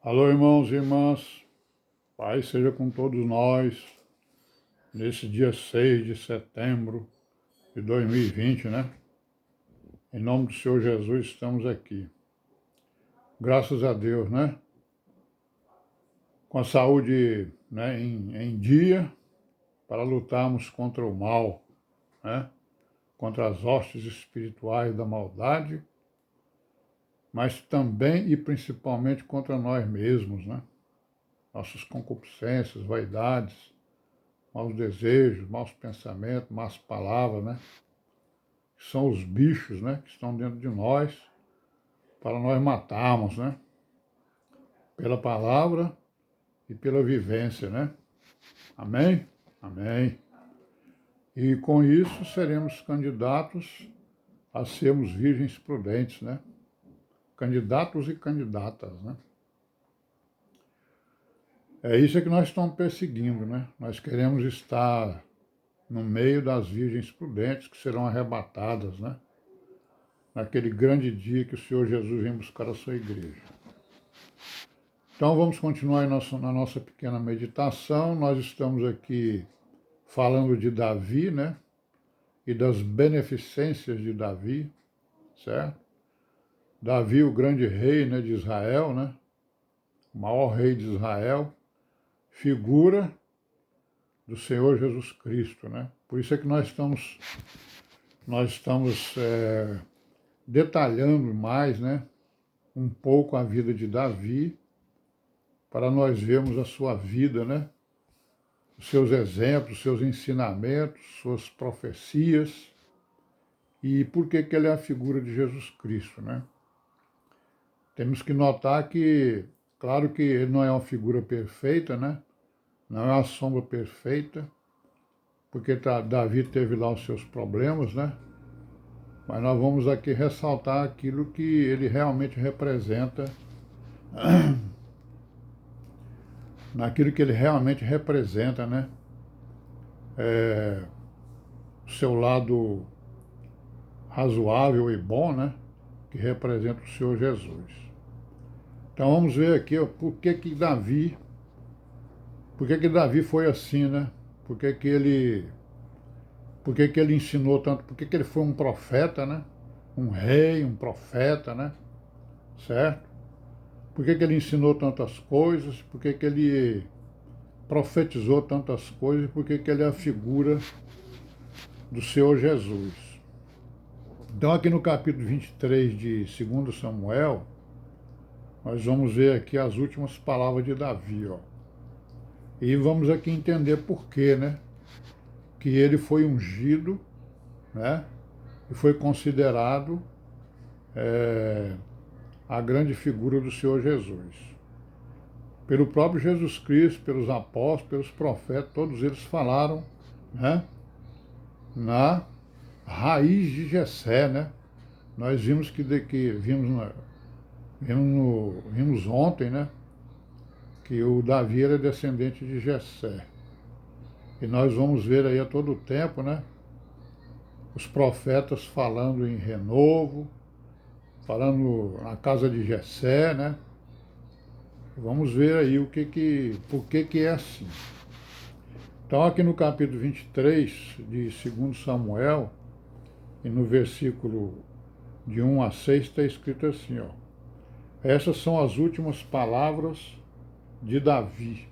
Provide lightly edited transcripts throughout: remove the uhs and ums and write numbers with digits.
Alô, irmãos e irmãs, Pai seja com todos nós, nesse dia 6 de setembro de 2020, né? Em nome do Senhor Jesus, estamos aqui. Graças a Deus, né? Com a saúde, né, em dia, para lutarmos contra o mal, né? Contra as hostes espirituais da maldade, mas também e principalmente contra nós mesmos, né? Nossas concupiscências, vaidades, maus desejos, maus pensamentos, más palavras, né? Que são os bichos, né? Que estão dentro de nós, para nós matarmos, né? Pela palavra e pela vivência, né? Amém? Amém. E com isso seremos candidatos a sermos virgens prudentes, né? Candidatos e candidatas, né? É isso que nós estamos perseguindo, né? Nós queremos estar no meio das virgens prudentes que serão arrebatadas, né? Naquele grande dia que o Senhor Jesus vem buscar a sua igreja. Então vamos continuar na nossa pequena meditação. Nós estamos aqui falando de Davi, né? E das beneficências de Davi, certo? Davi, o grande rei, né, de Israel, né? O maior rei de Israel, figura do Senhor Jesus Cristo, né? Por isso é que nós estamos detalhando mais, né, um pouco a vida de Davi, para nós vermos a sua vida, né? Os seus exemplos, seus ensinamentos, suas profecias, e por que ele é a figura de Jesus Cristo, né? Temos que notar que, claro que ele não é uma figura perfeita, né? Não é uma sombra perfeita, porque Davi teve lá os seus problemas, né? Mas nós vamos aqui ressaltar aquilo que ele realmente representa, naquilo que ele realmente representa, né? O seu lado razoável e bom, né? Que representa o Senhor Jesus. Então vamos ver aqui ó, por que Davi foi assim, né? Por que ele ensinou tanto, por que ele foi um profeta, né? Um rei, um profeta, né? Certo? Por que ele ensinou tantas coisas, por que ele profetizou tantas coisas, por que ele é a figura do Senhor Jesus. Então aqui no capítulo 23 de 2 Samuel, nós vamos ver aqui as últimas palavras de Davi, ó. E vamos aqui entender por quê, né? Que ele foi ungido, né? E foi considerado a grande figura do Senhor Jesus. Pelo próprio Jesus Cristo, pelos apóstolos, pelos profetas, todos eles falaram, né? Na raiz de Jessé, né? Nós vimos vimos ontem, né? Que o Davi era descendente de Jessé. E nós vamos ver aí a todo tempo, né? Os profetas falando em renovo, falando na casa de Jessé, né? Vamos ver aí por que é assim. Então aqui no capítulo 23 de 2 Samuel, e no versículo de 1 a 6 está escrito assim, ó. Essas são as últimas palavras de Davi.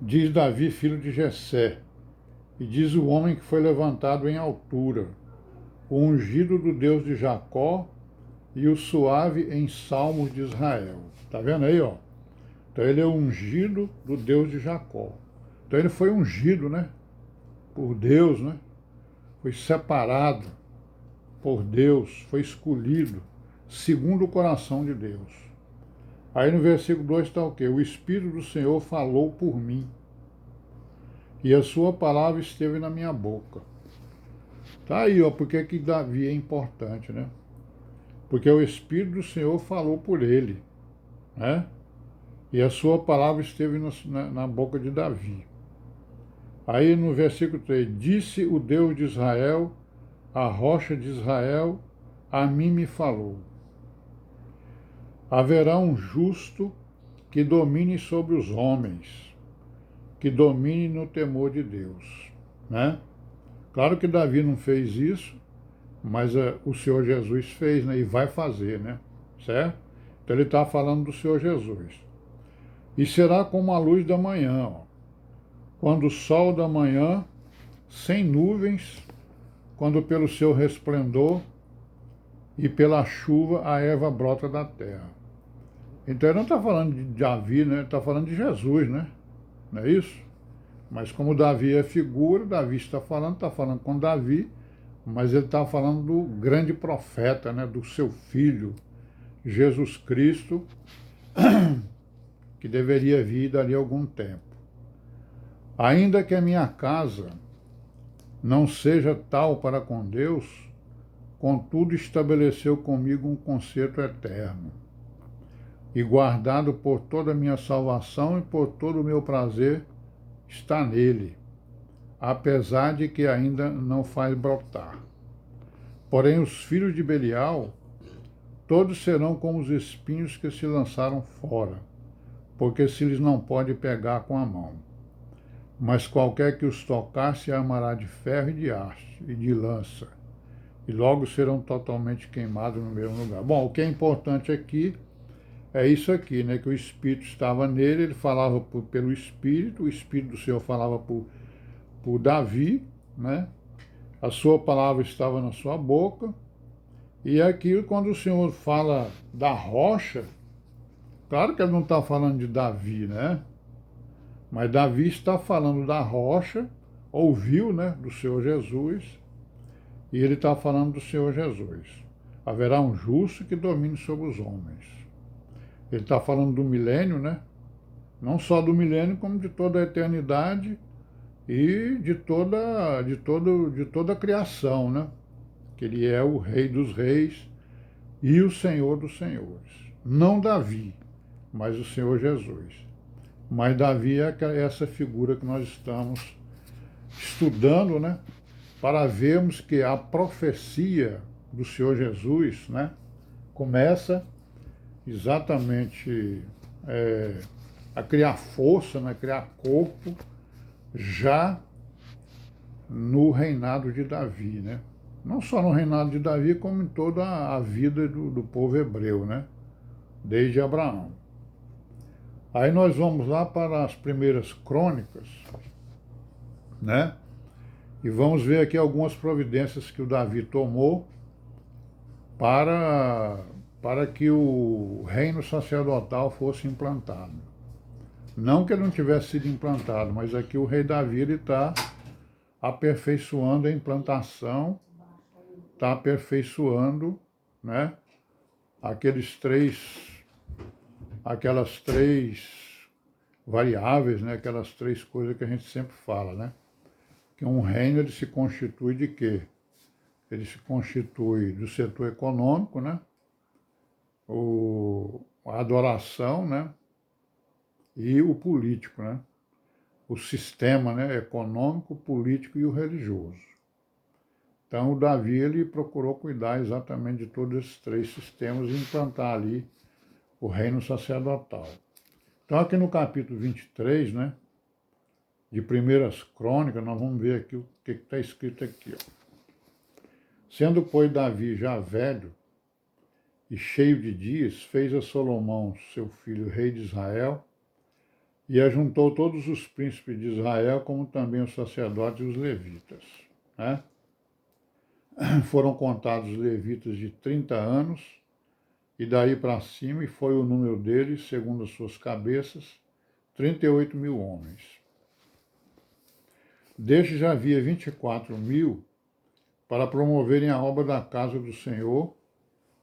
Diz Davi, filho de Jessé, e diz o homem que foi levantado em altura, o ungido do Deus de Jacó e o suave em salmos de Israel. Tá vendo aí, ó? Então ele é o ungido do Deus de Jacó. Então ele foi ungido, né? Por Deus, né? Foi separado por Deus, foi escolhido segundo o coração de Deus. Aí no versículo 2 está o quê? O Espírito do Senhor falou por mim, e a sua palavra esteve na minha boca. Tá aí, ó, porque que Davi é importante, né? Porque o Espírito do Senhor falou por ele, né? E a sua palavra esteve na boca de Davi. Aí no versículo 3, disse o Deus de Israel, a rocha de Israel, a mim me falou. haverá um justo que domine sobre os homens, que domine no temor de Deus, né? Claro que Davi não fez isso, mas o Senhor Jesus fez, né? E vai fazer, né? Certo? Então ele está falando do Senhor Jesus. E será como a luz da manhã, ó, quando o sol da manhã, sem nuvens, quando pelo seu resplendor e pela chuva a erva brota da terra. Então ele não está falando de Davi, né? Ele está falando de Jesus, né? Não é isso? Mas como Davi é figura, Davi está falando com Davi, mas ele está falando do grande profeta, né? Do seu filho, Jesus Cristo, que deveria vir dali a algum tempo. Ainda que a minha casa não seja tal para com Deus, contudo estabeleceu comigo um concerto eterno, e guardado por toda a minha salvação e por todo o meu prazer está nele, apesar de que ainda não faz brotar. Porém, os filhos de Belial, todos serão como os espinhos que se lançaram fora, porque se lhes não pode pegar com a mão. Mas qualquer que os tocar se armará de ferro e de haste e de lança, e logo serão totalmente queimados no mesmo lugar. Bom, o que é importante aqui é isso aqui, né? Que o Espírito estava nele, ele falava pelo Espírito, o Espírito do Senhor falava por Davi, né? A sua palavra estava na sua boca, e aqui quando o Senhor fala da rocha, claro que ele não está falando de Davi, né? Mas Davi está falando da rocha, ouviu, né, do Senhor Jesus, e ele está falando do Senhor Jesus. Haverá um justo que domine sobre os homens. Ele está falando do milênio, né? Não só do milênio, como de toda a eternidade e de toda a criação, né? Que ele é o Rei dos Reis e o Senhor dos Senhores. Não Davi, mas o Senhor Jesus. Mas Davi é essa figura que nós estamos estudando, né? Para vermos que a profecia do Senhor Jesus, né? Começa exatamente a criar força, né? Criar corpo, já no reinado de Davi, né? Não só no reinado de Davi, como em toda a vida do povo hebreu, né? Desde Abraão. Aí nós vamos lá para as primeiras crônicas, né? E vamos ver aqui algumas providências que o Davi tomou para que o reino sacerdotal fosse implantado. Não que ele não tivesse sido implantado, mas aqui o rei Davi está aperfeiçoando a implantação, está aperfeiçoando, né, aquelas três variáveis, né, aquelas três coisas que a gente sempre fala, né? Que um reino ele se constitui de quê? Ele se constitui do setor econômico, né? A adoração, né? E o político, né? O sistema, né? Econômico, político e o religioso. Então, o Davi ele procurou cuidar exatamente de todos esses três sistemas e implantar ali o reino sacerdotal. Então, aqui no capítulo 23, né? De Primeiras Crônicas, nós vamos ver aqui o que está escrito aqui, ó. Sendo, pois, Davi já velho e cheio de dias, fez a Salomão, seu filho, rei de Israel, e ajuntou todos os príncipes de Israel, como também os sacerdotes e os levitas, né? Foram contados os levitas de 30 anos, e daí para cima, e foi o número deles, segundo as suas cabeças, 38.000 homens. Destes já havia 24.000 para promoverem a obra da casa do Senhor,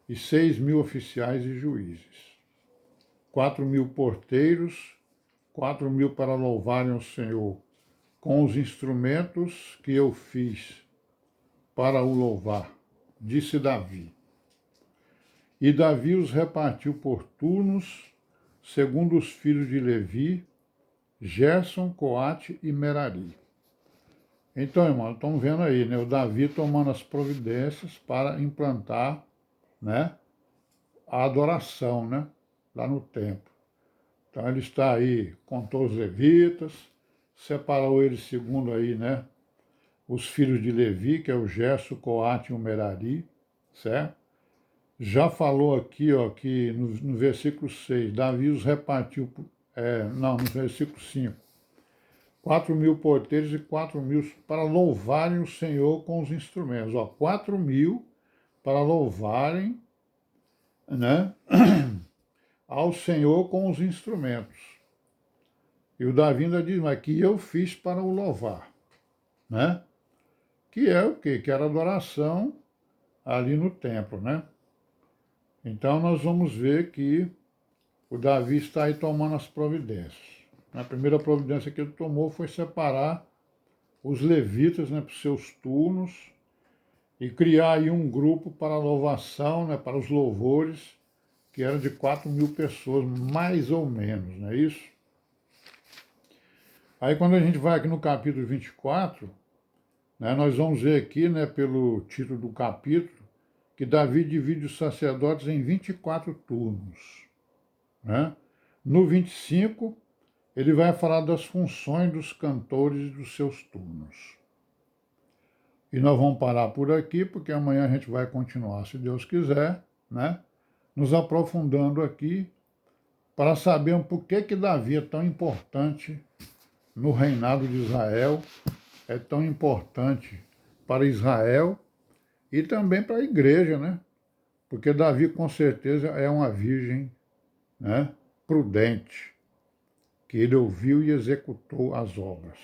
e 6.000 oficiais e juízes. 4.000 porteiros, 4.000 para louvarem o Senhor com os instrumentos que eu fiz para o louvar, disse Davi. E Davi os repartiu por turnos, segundo os filhos de Levi, Gerson, Coate e Merari. Então, irmão, estamos vendo aí, né, o Davi tomando as providências para implantar, né, a adoração, né? lá no templo. Então ele está aí, contou os levitas, separou eles segundo aí, né, os filhos de Levi, que é o Gerso, Coate e o Merari, certo? Já falou aqui, ó, que no versículo 6, Davi os repartiu, no versículo 5, 4.000 porteiros e 4.000 para louvarem o Senhor com os instrumentos. Ó, 4.000 para louvarem, né, ao Senhor com os instrumentos. E o Davi ainda diz, mas que eu fiz para o louvar, né? Que é o quê? Que era adoração ali no templo, né? Então nós vamos ver que o Davi está aí tomando as providências. A primeira providência que ele tomou foi separar os levitas, né, para os seus turnos e criar aí um grupo para a louvação, né, para os louvores, que era de 4.000 pessoas, mais ou menos, não é isso? Aí quando a gente vai aqui no capítulo 24, né, nós vamos ver aqui, né, pelo título do capítulo, que Davi divide os sacerdotes em 24 turnos. Né? No 25, ele vai falar das funções dos cantores e dos seus turnos. E nós vamos parar por aqui, porque amanhã a gente vai continuar, se Deus quiser, né? Nos aprofundando aqui para saber por que Davi é tão importante no reinado de Israel, é tão importante para Israel e também para a igreja, né? Porque Davi, com certeza, é uma virgem, né, prudente, que ele ouviu e executou as obras.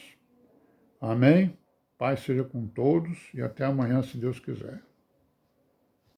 Amém? Paz seja com todos e até amanhã, se Deus quiser.